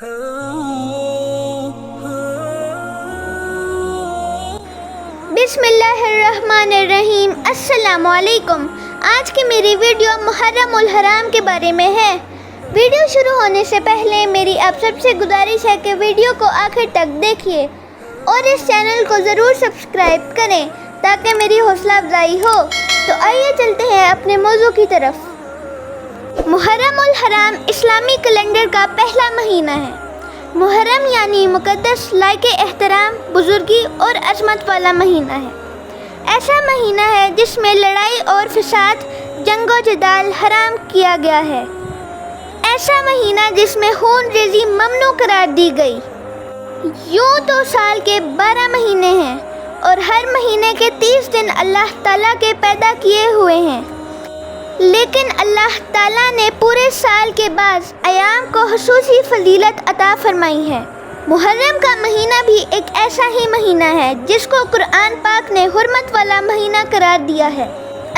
بسم اللہ الرحمن الرحیم۔ السلام علیکم۔ آج کی میری ویڈیو محرم الحرام کے بارے میں ہے۔ ویڈیو شروع ہونے سے پہلے میری آپ سب سے گزارش ہے کہ ویڈیو کو آخر تک دیکھیے اور اس چینل کو ضرور سبسکرائب کریں تاکہ میری حوصلہ افزائی ہو۔ تو آئیے چلتے ہیں اپنے موضوع کی طرف۔ محرم الحرام اسلامی کیلنڈر کا پہلا مہینہ ہے۔ محرم یعنی مقدس، لائق احترام، بزرگی اور عظمت والا مہینہ ہے۔ ایسا مہینہ ہے جس میں لڑائی اور فساد، جنگ و جدال حرام کیا گیا ہے۔ ایسا مہینہ جس میں خون ریزی ممنوع قرار دی گئی۔ یوں تو سال کے 12 مہینے ہیں اور ہر مہینے کے 30 دن اللہ تعالیٰ کے پیدا کیے ہوئے ہیں، لیکن اللہ تعالیٰ نے پورے سال کے بعض ایام کو خصوصی فضیلت عطا فرمائی ہے۔ محرم کا مہینہ بھی ایک ایسا ہی مہینہ ہے جس کو قرآن پاک نے حرمت والا مہینہ قرار دیا ہے۔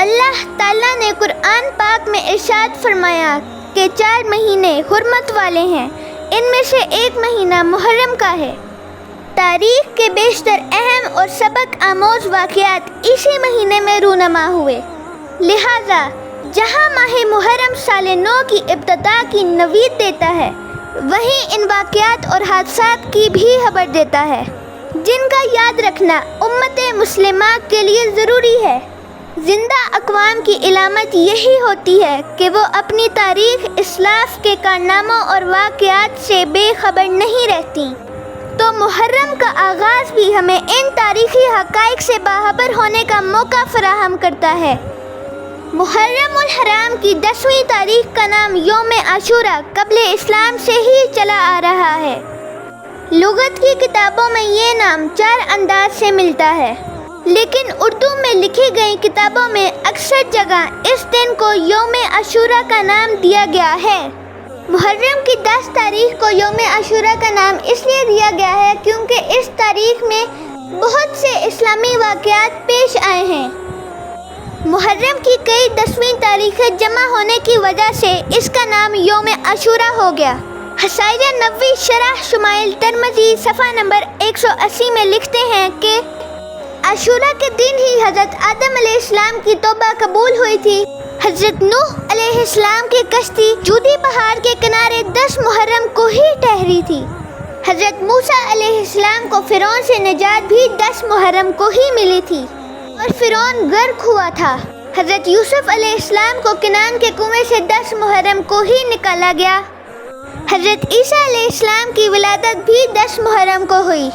اللہ تعالیٰ نے قرآن پاک میں ارشاد فرمایا کہ 4 مہینے حرمت والے ہیں، ان میں سے ایک مہینہ محرم کا ہے۔ تاریخ کے بیشتر اہم اور سبق آموز واقعات اسی مہینے میں رونما ہوئے، لہٰذا جہاں ماہ محرم سال نو کی ابتدا کی نوید دیتا ہے، وہیں ان واقعات اور حادثات کی بھی خبر دیتا ہے جن کا یاد رکھنا امت مسلمہ کے لیے ضروری ہے۔ زندہ اقوام کی علامت یہی ہوتی ہے کہ وہ اپنی تاریخ اسلاف کے کارناموں اور واقعات سے بے خبر نہیں رہتی، تو محرم کا آغاز بھی ہمیں ان تاریخی حقائق سے باخبر ہونے کا موقع فراہم کرتا ہے۔ محرم الحرام کی 10ویں تاریخ کا نام یوم عاشورہ قبل اسلام سے ہی چلا آ رہا ہے۔ لغت کی کتابوں میں یہ نام 4 انداز سے ملتا ہے، لیکن اردو میں لکھی گئی کتابوں میں اکثر جگہ اس دن کو یوم عاشورہ کا نام دیا گیا ہے۔ محرم کی 10 تاریخ کو یوم عاشورہ کا نام اس لیے دیا گیا ہے کیونکہ اس تاریخ میں بہت سے اسلامی واقعات پیش آئے ہیں۔ محرم کی کئی 10ویں تاریخیں جمع ہونے کی وجہ سے اس کا نام یوم عاشورہ ہو گیا۔ حصائیہ نووی شرح شمائل ترمذی صفحہ نمبر 180 میں لکھتے ہیں کہ عاشورہ کے دن ہی حضرت آدم علیہ السلام کی توبہ قبول ہوئی تھی۔ حضرت نوح علیہ السلام کی کشتی جودی پہاڑ کے کنارے 10 محرم کو ہی ٹھہری تھی۔ حضرت موسیٰ علیہ السلام کو فرعون سے نجات بھی 10 محرم کو ہی ملی تھی اور فرعون غرق ہوا تھا۔ حضرت یوسف علیہ السلام کو کنعان کے کنویں سے 10 محرم کو ہی نکالا گیا۔ حضرت عیسیٰ علیہ السلام کی ولادت بھی 10 محرم کو ہوئی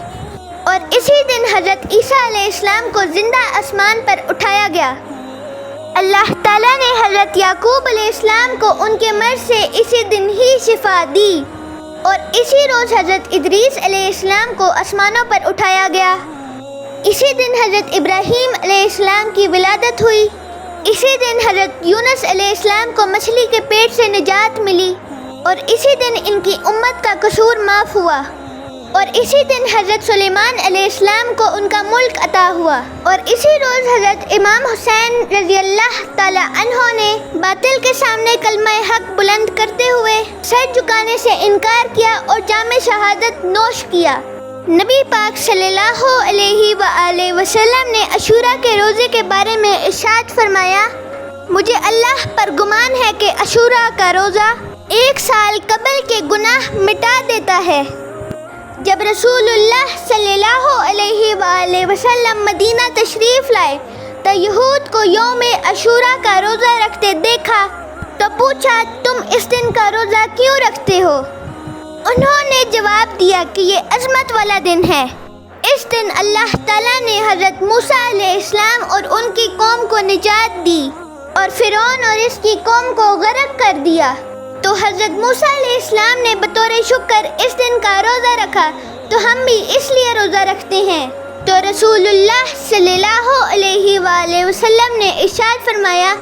اور اسی دن حضرت عیسیٰ علیہ السلام کو زندہ آسمان پر اٹھایا گیا۔ اللہ تعالیٰ نے حضرت یعقوب علیہ السلام کو ان کے مرض سے اسی دن ہی شفا دی اور اسی روز حضرت ادریس علیہ السلام کو آسمانوں پر اٹھایا گیا۔ اسی دن حضرت ابراہیم علیہ السلام کی ولادت ہوئی۔ اسی دن حضرت یونس علیہ السلام کو مچھلی کے پیٹ سے نجات ملی اور اسی دن ان کی امت کا قصور معاف ہوا اور اسی دن حضرت سلیمان علیہ السلام کو ان کا ملک عطا ہوا اور اسی روز حضرت امام حسین رضی اللہ تعالی عنہ نے باطل کے سامنے کلمہ حق بلند کرتے ہوئے سر جھکانے سے انکار کیا اور جام شہادت نوش کیا۔ نبی پاک صلی اللہ علیہ وآلہ وسلم نے عاشورہ کے روزے کے بارے میں ارشاد فرمایا، مجھے اللہ پر گمان ہے کہ عاشورہ کا روزہ 1 سال قبل کے گناہ مٹا دیتا ہے۔ جب رسول اللہ صلی اللہ علیہ وآلہ وسلم مدینہ تشریف لائے تو یہود کو یوم عاشورہ کا روزہ رکھتے دیکھا تو پوچھا، تم اس دن کا روزہ کیوں رکھتے ہو؟ انہوں نے جواب دیا کہ یہ عظمت والا دن ہے۔ اس دن اللہ تعالیٰ نے حضرت موسیٰ علیہ السلام اور ان کی قوم کو نجات دی اور فرعون اور اس کی قوم کو غرق کر دیا، تو حضرت موسیٰ علیہ السلام نے بطور شکر اس دن کا روزہ رکھا، تو ہم بھی اس لیے روزہ رکھتے ہیں۔ تو رسول اللہ صلی اللہ علیہ وآلہ وسلم نے ارشاد فرمایا،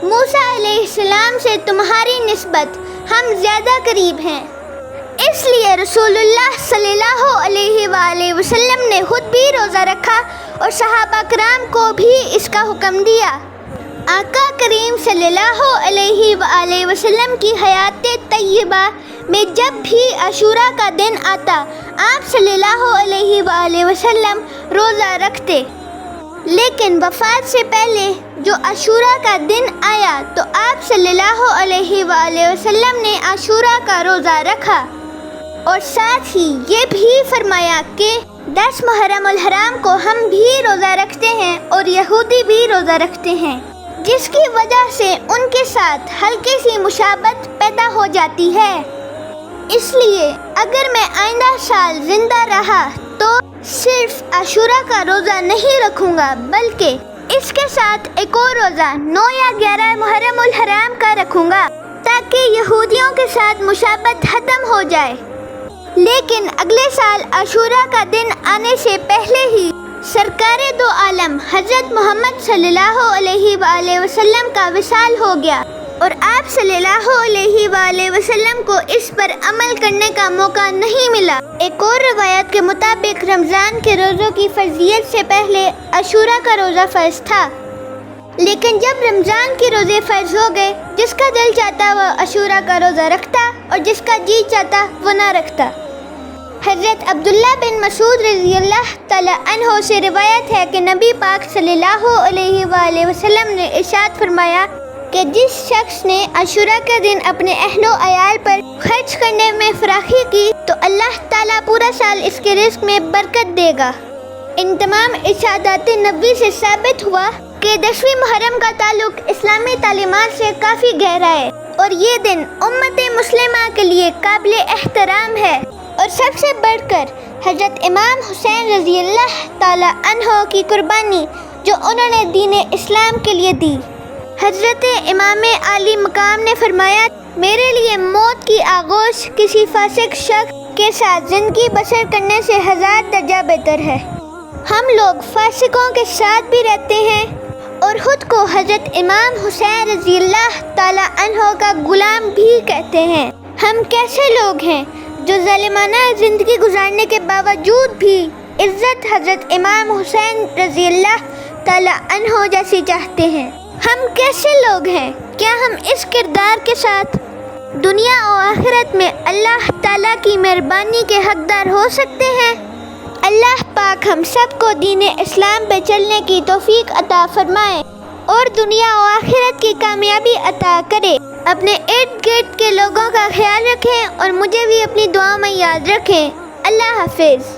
موسیٰ علیہ السلام سے تمہاری نسبت ہم زیادہ قریب ہیں۔ اس لیے رسول اللہ صلی اللہ علیہ وآلہ وسلم نے خود بھی روزہ رکھا اور صحابہ کرام کو بھی اس کا حکم دیا۔ آقا کریم صلی اللہ علیہ وآلہ وسلم کی حیات طیبہ میں جب بھی عاشورہ کا دن آتا آپ صلی اللہ علیہ وآلہ وسلم روزہ رکھتے، لیکن وفات سے پہلے جو عاشورہ کا دن آیا تو آپ صلی اللہ علیہ وآلہ وسلم نے عاشورہ کا روزہ رکھا، اور ساتھ ہی یہ بھی فرمایا کہ 10 محرم الحرام کو ہم بھی روزہ رکھتے ہیں اور یہودی بھی روزہ رکھتے ہیں، جس کی وجہ سے ان کے ساتھ ہلکی سی مشابہت پیدا ہو جاتی ہے۔ اس لیے اگر میں آئندہ سال زندہ رہا تو صرف عاشورہ کا روزہ نہیں رکھوں گا، بلکہ اس کے ساتھ ایک اور روزہ 9 یا 11 محرم الحرام کا رکھوں گا، تاکہ یہودیوں کے ساتھ مشابہت ختم ہو جائے۔ لیکن اگلے سال عاشورہ کا دن آنے سے پہلے ہی سرکار دو عالم حضرت محمد صلی اللہ علیہ وآلہ وسلم کا وصال ہو گیا، اور آپ صلی اللہ علیہ وآلہ وسلم کو اس پر عمل کرنے کا موقع نہیں ملا۔ ایک اور روایت کے مطابق رمضان کے روزوں کی فرضیت سے پہلے عاشورہ کا روزہ فرض تھا، لیکن جب رمضان کے روزے فرض ہو گئے، جس کا دل چاہتا وہ عاشورہ کا روزہ رکھتا اور جس کا جی چاہتا وہ نہ رکھتا۔ حضرت عبداللہ بن مسعود رضی اللہ تعالیٰ عنہ سے روایت ہے کہ نبی پاک صلی اللہ علیہ وآلہ وسلم نے ارشاد فرمایا کہ جس شخص نے عاشورہ کے دن اپنے اہل و عیال پر خرچ کرنے میں فراخی کی تو اللہ تعالیٰ پورا سال اس کے رزق میں برکت دے گا۔ ان تمام ارشادات نبوی سے ثابت ہوا کہ 10ویں محرم کا تعلق اسلامی تعلیمات سے کافی گہرا ہے، اور یہ دن امت مسلمہ کے لیے قابل احترام ہے، اور سب سے بڑھ کر حضرت امام حسین رضی اللہ تعالیٰ عنہ کی قربانی جو انہوں نے دین اسلام کے لیے دی۔ حضرت امام عالی مقام نے فرمایا، میرے لیے موت کی آغوش کسی فاسق شخص کے ساتھ زندگی بسر کرنے سے 1000 درجہ بہتر ہے۔ ہم لوگ فاسقوں کے ساتھ بھی رہتے ہیں اور خود کو حضرت امام حسین رضی اللہ تعالیٰ عنہ کا غلام بھی کہتے ہیں۔ ہم کیسے لوگ ہیں جو ظالمانہ زندگی گزارنے کے باوجود بھی عزت حضرت امام حسین رضی اللہ تعالیٰ عنہ جیسی چاہتے ہیں؟ ہم کیسے لوگ ہیں؟ کیا ہم اس کردار کے ساتھ دنیا و آخرت میں اللہ تعالیٰ کی مہربانی کے حقدار ہو سکتے ہیں؟ اللہ پاک ہم سب کو دین اسلام پہ چلنے کی توفیق عطا فرمائے اور دنیا و آخرت کی کامیابی عطا کرے۔ اپنے ارد گرد کے لوگوں کا خیال رکھیں اور مجھے بھی اپنی دعا میں یاد رکھیں۔ اللہ حافظ۔